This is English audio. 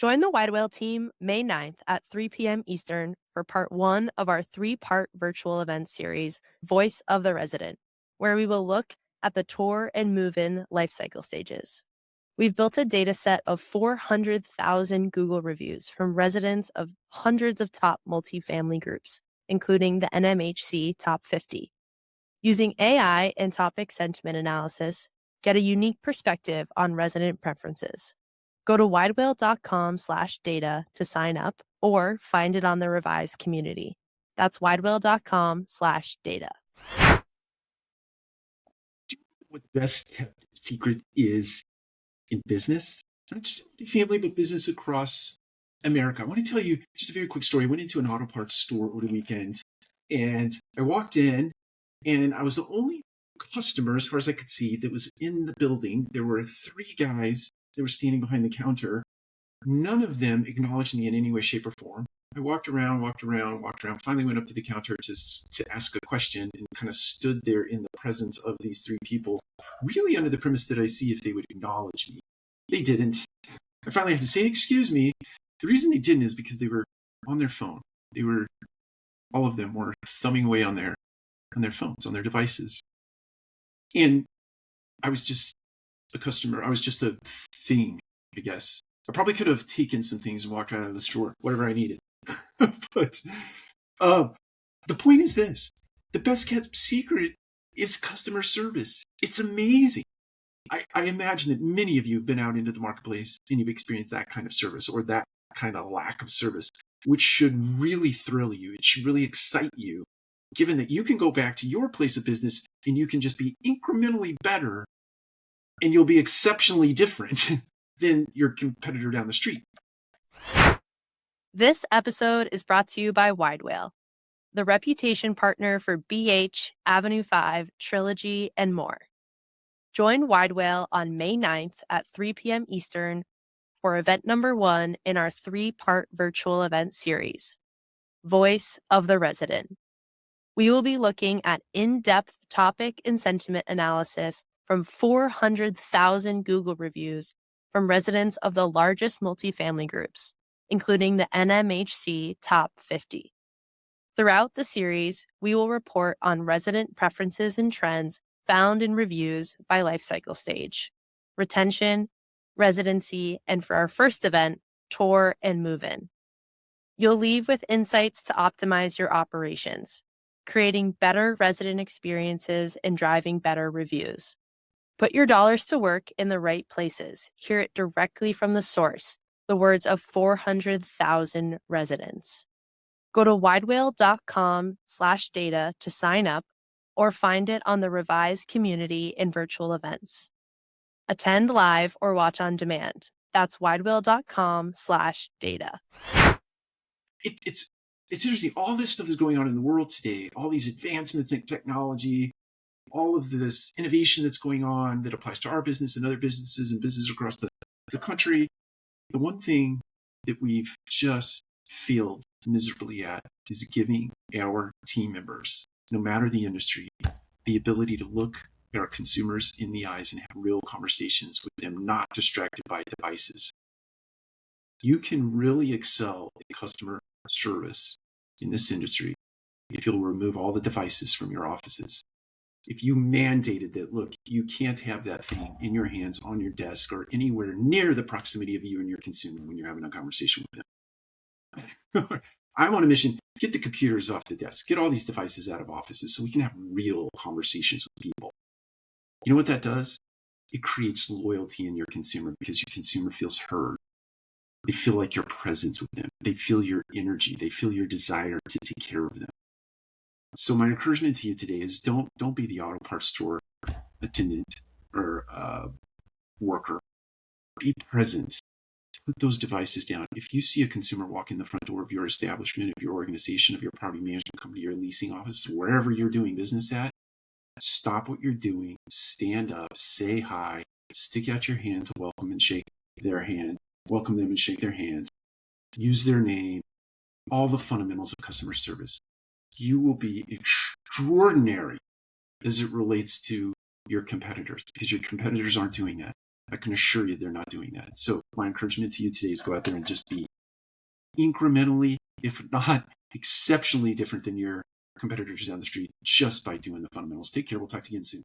Join the Wide Whale team May 9th at 3 p.m. Eastern for part one of our three-part virtual event series, Voice of the Resident, where we will look at the tour and move-in lifecycle stages. We've built a data set of 400,000 Google reviews from residents of hundreds of top multifamily groups, including the NMHC Top 50. Using AI and topic sentiment analysis, get a unique perspective on resident preferences. Go to widewhale.com/data to sign up or find it on the revised community. That's widewhale.com/data. What the best kept secret is in business, not just family, but business across America. I want to tell you just a very quick story. I went into an auto parts store over the weekend and I walked in and I was the only customer, as far as I could see, that was in the building. There were three guys that were standing behind the counter. None of them acknowledged me in any way, shape, or form. I walked around, finally went up to the counter to ask a question and kind of stood there in the presence of these three people, really under the premise that I see if they would acknowledge me. They didn't. I finally had to say, excuse me. The reason they didn't is because they were on their phone. All of them were thumbing away on their phones, on their devices. And I was just a customer. I was just a thing, I guess. I probably could have taken some things and walked out of the store, whatever I needed. But the point is this. The best kept secret is customer service. It's amazing. I imagine that many of you have been out into the marketplace and you've experienced that kind of service or that kind of lack of service, which should really thrill you. It should really excite you, given that you can go back to your place of business and you can just be incrementally better and you'll be exceptionally different than your competitor down the street. This episode is brought to you by Wide Whale, the reputation partner for BH, Avenue 5, Trilogy, and more. Join Wide Whale on May 9th at 3 p.m. Eastern for event number 1 in our three-part virtual event series, Voice of the Resident. We will be looking at in-depth topic and sentiment analysis from 400,000 Google reviews from residents of the largest multifamily groups, including the NMHC Top 50. Throughout the series, we will report on resident preferences and trends found in reviews by lifecycle stage, retention, residency, and for our first event, tour and move-in. You'll leave with insights to optimize your operations, creating better resident experiences and driving better reviews. Put your dollars to work in the right places. Hear it directly from the source, the words of 400,000 residents. Go to widewhale.com/data to sign up or find it on the revised community in virtual events. Attend live or watch on demand. That's widewhale.com/data. It's interesting. All this stuff is going on in the world today. All these advancements in technology, all of this innovation that's going on that applies to our business and other businesses and businesses across the country. The one thing that we've just failed miserably at is giving our team members, no matter the industry, the ability to look at our consumers in the eyes and have real conversations with them, not distracted by devices. You can really excel at customer service in this industry if you'll remove all the devices from your offices. If you mandated that, look, you can't have that thing in your hands, on your desk, or anywhere near the proximity of you and your consumer when you're having a conversation with them. I'm on a mission. Get the computers off the desk. Get all these devices out of offices so we can have real conversations with people. You know what that does? It creates loyalty in your consumer because your consumer feels heard. They feel like you're present with them. They feel your energy. They feel your desire to take care of them. So my encouragement to you today is don't be the auto parts store attendant or worker. Be present. Put those devices down. If you see a consumer walk in the front door of your establishment, of your organization, of your property management company, your leasing office, wherever you're doing business at, stop what you're doing, stand up, say hi, stick out your hand to welcome and shake their hand, welcome them and shake their hands, use their name, all the fundamentals of customer service. You will be extraordinary as it relates to your competitors because your competitors aren't doing that. I can assure you they're not doing that. So my encouragement to you today is go out there and just be incrementally, if not exceptionally different than your competitors down the street, just by doing the fundamentals. Take care. We'll talk to you again soon.